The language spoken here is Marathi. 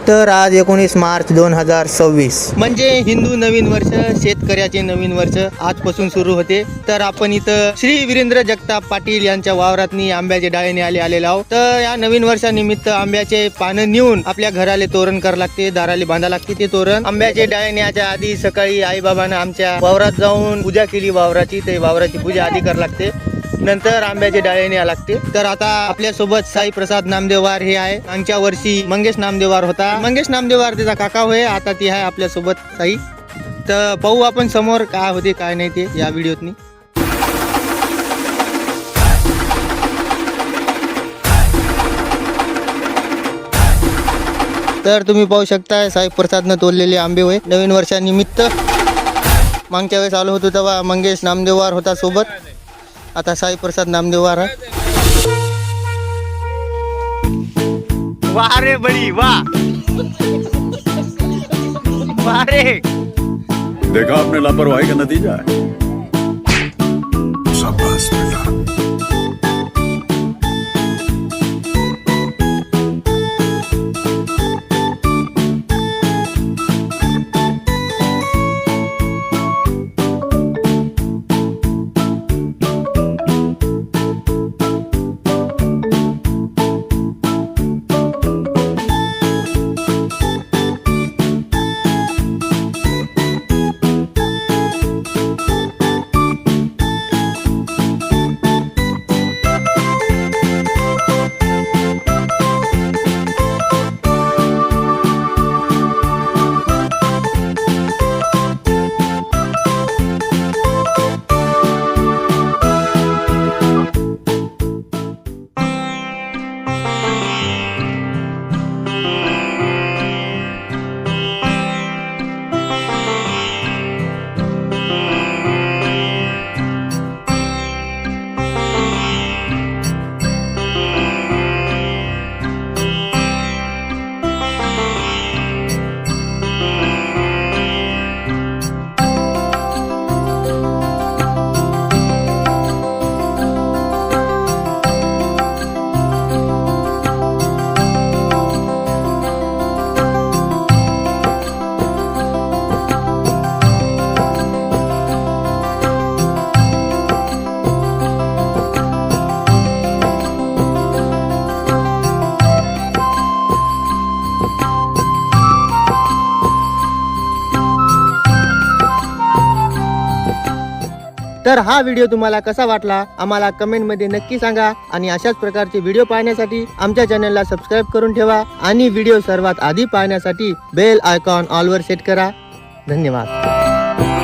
तर आज 19 मार्च 2026 म्हणजे हिंदू नवीन वर्ष, शेतकऱ्याचे नवीन वर्ष आजपासून सुरू होते. तर आपण इथं श्री वीरेंद्र जगताप पाटील यांच्या वावरातनी आंब्याचे डाळीने आलेलो आहोत. तर या नवीन वर्षानिमित्त आंब्याचे पानं नेऊन आपल्या घराले तोरण करावं लागते, दाराले बांधा लागते. ते तोरण आंब्याचे डाळे नेण्याच्या आधी सकाळी आई बाबांना आमच्या वावरात जाऊन पूजा केली वावराची. ते वावराची पूजा आधी करावी लागते, नंतर आंब्याचे डाळे न्यावे लागते. तर आता आपल्या सोबत साई प्रसाद नामदेवार हे आहे. मागच्या वर्षी मंगेश नामदेवार होता. मंगेश नामदेवार त्याचा काका होय, आता ती आहे आपल्या सोबत साई. तर पाहू आपण समोर काय होते काय नाही ते या व्हिडिओतनी. तर तुम्ही पाहू शकता साई प्रसादनं तोडलेले आंबे होय नवीन वर्षानिमित्त. मागच्या वेळेस आलो होतो तेव्हा मंगेश नामदेवार होता सोबत, आता साई प्रसाद नामदेवार आहे. वाह रे बड़ी वाह, वाह रे. देखा आपने लापरवाही का नतीजा है. शाबाश बेटा. तर हा व्हिडिओ तुम्हाला कसा वाटला आम्हाला कमेंटमध्ये नक्की सांगा. आणि अशाच प्रकारचे व्हिडिओ पाहण्यासाठी आमच्या चॅनलला सबस्क्राईब करून ठेवा आणि व्हिडिओ सर्वात आधी पाहण्यासाठी बेल आयकॉन ऑलवर सेट करा. धन्यवाद.